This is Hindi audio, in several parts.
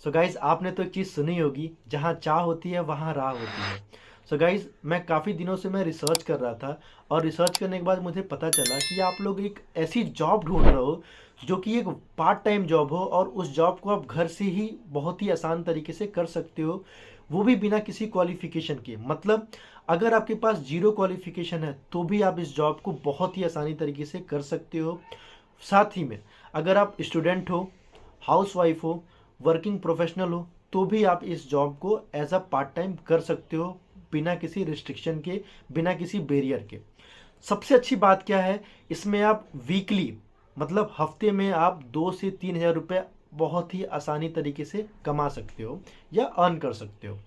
सो गाइज़ आपने तो एक चीज़ सुनी होगी, जहाँ चाह होती है वहाँ राह होती है। सो गाइज़ मैं काफ़ी दिनों से मैं रिसर्च कर रहा था और रिसर्च करने के बाद मुझे पता चला कि आप लोग एक ऐसी जॉब ढूँढ रहे हो जो कि एक पार्ट टाइम जॉब हो और उस जॉब को आप घर से ही बहुत ही आसान तरीके से कर सकते हो, वो भी बिना किसी क्वालिफ़िकेशन के। मतलब अगर आपके पास ज़ीरो क्वालिफ़िकेशन है, तो भी आप इस जॉब को बहुत ही आसानी तरीके से कर सकते हो। साथ ही में अगर आप स्टूडेंट हो, हाउसवाइफ हो, वर्किंग प्रोफेशनल हो, तो भी आप इस जॉब को एज अ पार्ट टाइम कर सकते हो बिना किसी रिस्ट्रिक्शन के, बिना किसी बैरियर के। सबसे अच्छी बात क्या है, इसमें आप वीकली मतलब हफ्ते में आप 2 से 3 हज़ार रुपये बहुत ही आसानी तरीके से कमा सकते हो या अर्न कर सकते हो।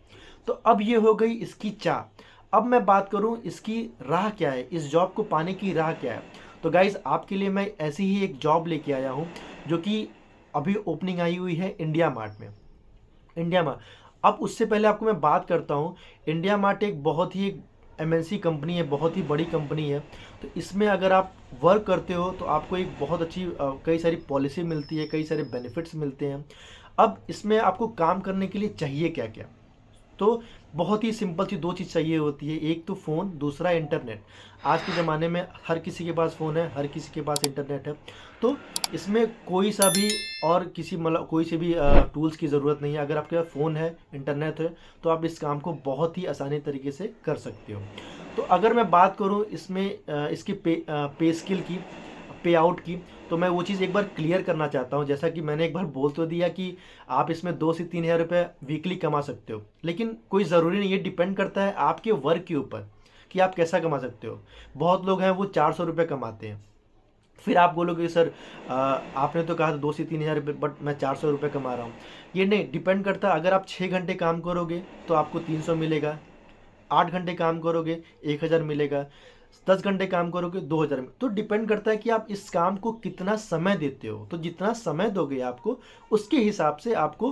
तो अब ये हो गई इसकी चाह। अब मैं बात करूं इसकी राह क्या है, इस जॉब को पाने की राह क्या है। तो गाइज आपके लिए मैं ऐसी ही एक जॉब लेके आया हूं जो कि अभी ओपनिंग आई हुई है इंडिया मार्ट में। इंडिया मार्ट, अब उससे पहले आपको मैं बात करता हूँ। इंडिया मार्ट एक बहुत ही एमएनसी कंपनी है, बहुत ही बड़ी कंपनी है। तो इसमें अगर आप वर्क करते हो तो आपको एक बहुत अच्छी कई सारी पॉलिसी मिलती है, कई सारे बेनिफिट्स मिलते हैं। अब इसमें आपको काम करने के लिए चाहिए क्या क्या, तो बहुत ही सिंपल सी दो चीज़ चाहिए होती है, एक तो फ़ोन, दूसरा इंटरनेट। आज के ज़माने में हर किसी के पास फ़ोन है, हर किसी के पास इंटरनेट है। तो इसमें कोई सा भी और किसी मतलब कोई से भी टूल्स की ज़रूरत नहीं है। अगर आपके पास फ़ोन है, इंटरनेट है, तो आप इस काम को बहुत ही आसानी तरीके से कर सकते हो। तो अगर मैं बात करूँ इसमें इसकी पे स्किल की, पे आउट की, तो मैं वो चीज़ एक बार क्लियर करना चाहता हूँ। जैसा कि मैंने एक बार बोल तो दिया कि आप इसमें 2 से 3 हज़ार रुपये वीकली कमा सकते हो, लेकिन कोई ज़रूरी नहीं है, डिपेंड करता है आपके वर्क के ऊपर कि आप कैसा कमा सकते हो। बहुत लोग हैं वो 400 रुपये कमाते हैं, फिर आप बोलोगे सर आपने तो कहा था 2 से 3 हज़ार रुपये, बट मैं 400 रुपये कमा रहा हूँ। ये नहीं, डिपेंड करता है। अगर आप 6 घंटे काम करोगे तो आपको 300 मिलेगा, 8 घंटे काम करोगे 1 हज़ार मिलेगा, 10 घंटे काम करोगे 2 हज़ार में। तो डिपेंड करता है कि आप इस काम को कितना समय देते हो। तो जितना समय दोगे आपको, उसके हिसाब से आपको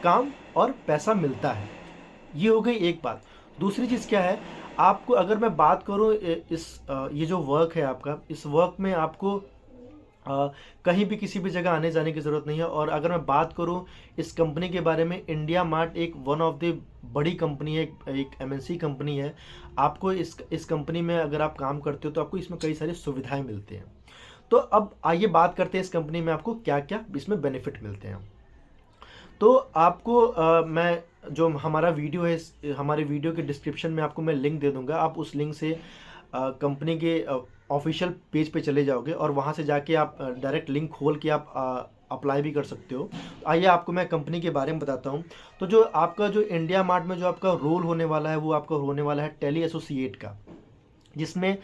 काम और पैसा मिलता है। ये हो गई एक बात। दूसरी चीज़ क्या है, आपको अगर मैं बात करूँ ये जो वर्क है आपका, इस वर्क में आपको कहीं भी किसी भी जगह आने जाने की ज़रूरत नहीं है। और अगर मैं बात करूं इस कंपनी के बारे में, इंडिया मार्ट एक वन ऑफ द बड़ी कंपनी है, एक एमएनसी कंपनी है। आपको इस कंपनी में अगर आप काम करते हो तो आपको इसमें कई सारी सुविधाएं मिलती हैं। तो अब आइए बात करते हैं इस कंपनी में आपको क्या क्या इसमें बेनिफिट मिलते हैं। तो आपको मैं जो हमारा वीडियो है, हमारे वीडियो के डिस्क्रिप्शन में आपको मैं लिंक दे दूंगा। आप उस लिंक से कंपनी के ऑफिशियल पेज पे चले जाओगे और वहाँ से जाके आप डायरेक्ट लिंक खोल के आप अप्लाई भी कर सकते हो। तो आइए आपको मैं कंपनी के बारे में बताता हूँ। तो जो आपका जो इंडिया मार्ट में जो आपका रोल होने वाला है, वो आपका होने वाला है टेली एसोसिएट का, जिसमें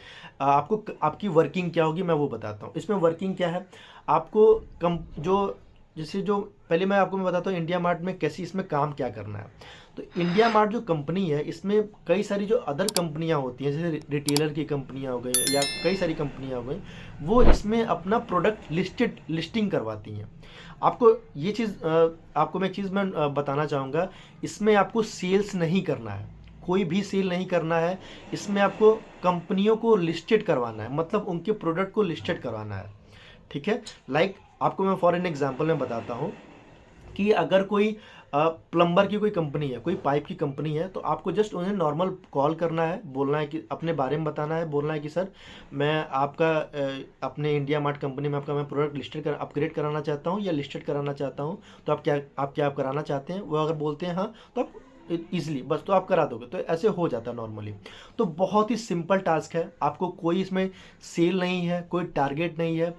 आपको आपकी वर्किंग क्या होगी मैं वो बताता हूँ। इसमें वर्किंग क्या है, आपको कम जो जैसे जो पहले मैं बताता हूँ इंडिया मार्ट में कैसी इसमें काम क्या करना है। तो इंडिया मार्ट जो कंपनी है, इसमें कई सारी जो अदर कंपनियां होती हैं, जैसे रिटेलर की कंपनियां हो गई या कई सारी कंपनियां हो गई, वो इसमें अपना प्रोडक्ट लिस्टिंग करवाती हैं। आपको ये चीज़ आपको मैं एक चीज़ मैं बताना चाहूँगा, इसमें आपको सेल्स नहीं करना है, कोई भी सेल नहीं करना है। इसमें आपको कंपनियों को लिस्टेड करवाना है, मतलब उनके प्रोडक्ट को लिस्टेड करवाना है। ठीक है। लाइक आपको मैं फॉर एन एग्जांपल में बताता हूँ कि अगर कोई प्लम्बर की कोई कंपनी है, कोई पाइप की कंपनी है, तो आपको जस्ट उन्हें नॉर्मल कॉल करना है, बोलना है कि अपने बारे में बताना है, बोलना है कि सर मैं आपका अपने इंडिया मार्ट कंपनी में आपका मैं प्रोडक्ट लिस्टेड कर अपग्रेड कराना चाहता हूँ या लिस्टेड कराना चाहता हूँ। तो आप कराना चाहते हैं। वो अगर बोलते हैं हाँ, तो आप ईजिली बस तो आप करा दोगे, तो ऐसे हो जाता है नॉर्मली। तो बहुत ही सिंपल टास्क है, आपको कोई इसमें सेल नहीं है, कोई टारगेट नहीं है,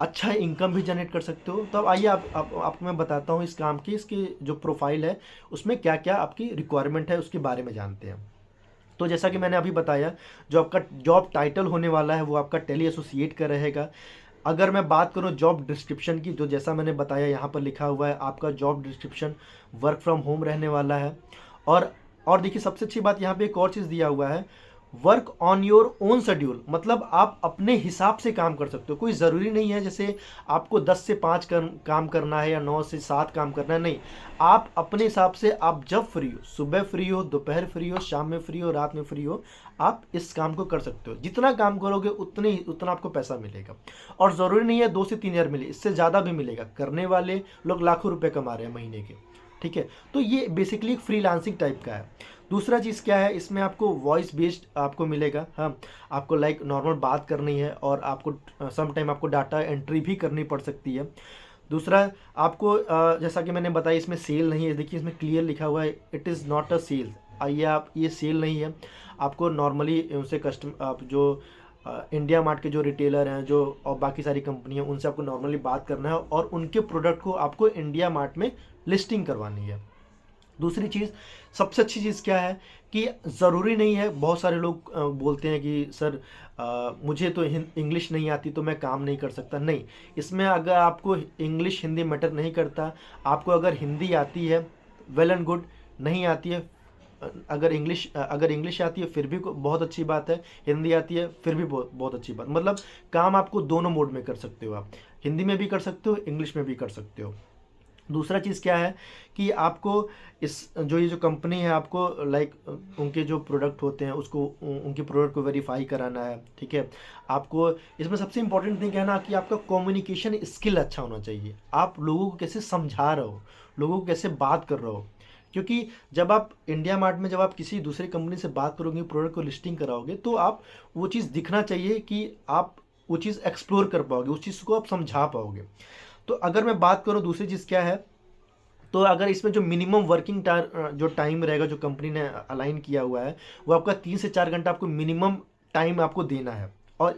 अच्छा इनकम भी जनरेट कर सकते हो। तो अब आइए आपको मैं बताता हूँ इस काम की, इसकी जो प्रोफाइल है उसमें क्या क्या आपकी रिक्वायरमेंट है उसके बारे में जानते हैं। तो जैसा कि मैंने अभी बताया, जो आपका जॉब टाइटल होने वाला है वो आपका टेली एसोसिएट का रहेगा। अगर मैं बात करूं जॉब डिस्क्रिप्शन की, जो जैसा मैंने बताया यहाँ पर लिखा हुआ है, आपका job description work from home रहने वाला है। और और देखिए सबसे अच्छी बात यहाँ पे एक और चीज़ दिया हुआ है, work on your own schedule, मतलब आप अपने हिसाब से काम कर सकते हो। कोई ज़रूरी नहीं है जैसे आपको 10 से 5 काम करना है या 9 से 7 काम करना है, नहीं। आप अपने हिसाब से, आप जब फ्री हो, सुबह फ्री हो, दोपहर फ्री हो, शाम में फ्री हो, रात में फ्री हो, आप इस काम को कर सकते हो। जितना काम करोगे उतना आपको पैसा मिलेगा। और ज़रूरी नहीं है 2 से 3 हज़ार मिले, इससे ज़्यादा भी मिलेगा। करने वाले लोग लाखों रुपए कमा रहे हैं महीने के। ठीक है। तो ये बेसिकली एक फ्रीलांसिंग टाइप का है। दूसरा चीज़ क्या है, इसमें आपको वॉइस बेस्ड आपको मिलेगा। हाँ, आपको लाइक नॉर्मल बात करनी है और आपको सम टाइम आपको डाटा एंट्री भी करनी पड़ सकती है। दूसरा, आपको जैसा कि मैंने बताया, इसमें सेल नहीं है। देखिए इसमें क्लियर लिखा हुआ है, it is not a sale. आइए, आप ये सेल नहीं है। आपको नॉर्मली उनसे आप जो इंडिया मार्ट के जो रिटेलर हैं, जो और बाकी सारी कंपनी है, उनसे आपको नॉर्मली बात करना है और उनके प्रोडक्ट को आपको इंडिया मार्ट में लिस्टिंग करवानी है। दूसरी चीज़, सबसे अच्छी चीज़ क्या है कि ज़रूरी नहीं है, बहुत सारे लोग बोलते हैं कि सर मुझे तो इंग्लिश नहीं आती तो मैं काम नहीं कर सकता। नहीं, इसमें अगर आपको इंग्लिश हिंदी मैटर नहीं करता। आपको अगर हिंदी आती है, वेल एंड गुड। नहीं आती है, अगर इंग्लिश आती है फिर भी बहुत अच्छी बात है। हिंदी आती है फिर भी बहुत बहुत अच्छी बात। मतलब काम आपको दोनों मोड में कर सकते हो। आप हिंदी में भी कर सकते हो, इंग्लिश में भी कर सकते हो। दूसरा चीज़ क्या है कि आपको इस जो ये जो कंपनी है, आपको लाइक उनके जो प्रोडक्ट होते हैं उसको उनके प्रोडक्ट को वेरीफाई कराना है। ठीक है। आपको इसमें सबसे इंपॉर्टेंट थिंग है ना कि आपका कम्युनिकेशन स्किल अच्छा होना चाहिए। आप लोगों को कैसे समझा रहे हो, लोगों को कैसे बात कर रहे हो। क्योंकि जब आप इंडिया मार्ट में जब आप किसी दूसरी कंपनी से बात करोगे, प्रोडक्ट को लिस्टिंग कराओगे, तो आप वो चीज़ दिखना चाहिए कि आप वो चीज़ एक्सप्लोर कर पाओगे, उस चीज़ को आप समझा पाओगे। तो अगर मैं बात करूँ दूसरी चीज़ क्या है, तो अगर इसमें जो मिनिमम वर्किंग जो टाइम रहेगा, जो कंपनी ने अलाइन किया हुआ है, वो आपका 3 से 4 घंटा आपको मिनिमम टाइम आपको देना है। और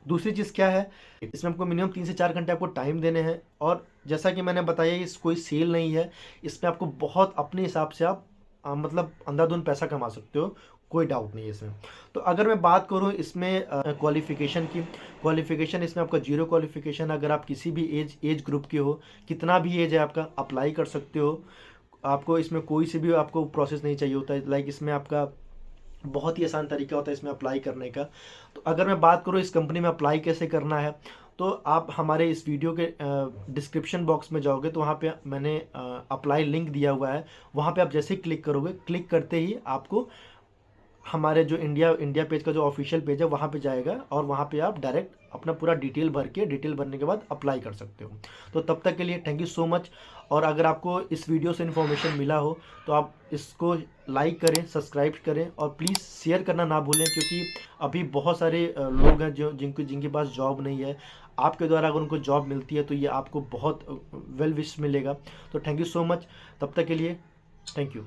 दूसरी चीज़ क्या है, इसमें आपको मिनिमम 3 से 4 घंटे आपको टाइम देने हैं। और जैसा कि मैंने बताया, इस कोई सेल नहीं है। इसमें आपको बहुत अपने हिसाब से आप मतलब अंधाधुंध पैसा कमा सकते हो, कोई डाउट नहीं है इसमें। तो अगर मैं बात करूँ इसमें क्वालिफ़िकेशन की, क्वालिफ़िकेशन इसमें आपका जीरो क्वालिफ़िकेशन। अगर आप किसी भी एज ग्रुप के हो, कितना भी एज है आपका, अप्लाई कर सकते हो। आपको इसमें कोई से भी आपको प्रोसेस नहीं चाहिए होता है। लाइक इसमें आपका बहुत ही आसान तरीका होता है इसमें अप्लाई करने का। तो अगर मैं बात करूँ इस कंपनी में अप्लाई कैसे करना है, तो आप हमारे इस वीडियो के डिस्क्रिप्शन बॉक्स में जाओगे तो वहाँ पे मैंने अप्लाई लिंक दिया हुआ है। वहाँ पे आप जैसे ही क्लिक करोगे, क्लिक करते ही आपको हमारे जो इंडिया इंडिया पेज का जो ऑफिशियल पेज है वहाँ पे जाएगा और वहाँ पे आप डायरेक्ट अपना पूरा डिटेल भरने के बाद अप्लाई कर सकते हो। तो तब तक के लिए थैंक यू सो मच। और अगर आपको इस वीडियो से इन्फॉर्मेशन मिला हो तो आप इसको लाइक करें, सब्सक्राइब करें और प्लीज़ शेयर करना ना भूलें, क्योंकि अभी बहुत सारे लोग हैं जो जिनके पास जॉब नहीं है। आपके द्वारा अगर उनको जॉब मिलती है तो ये आपको बहुत वेल विश मिलेगा। तो थैंक यू सो मच। तब तक के लिए थैंक यू।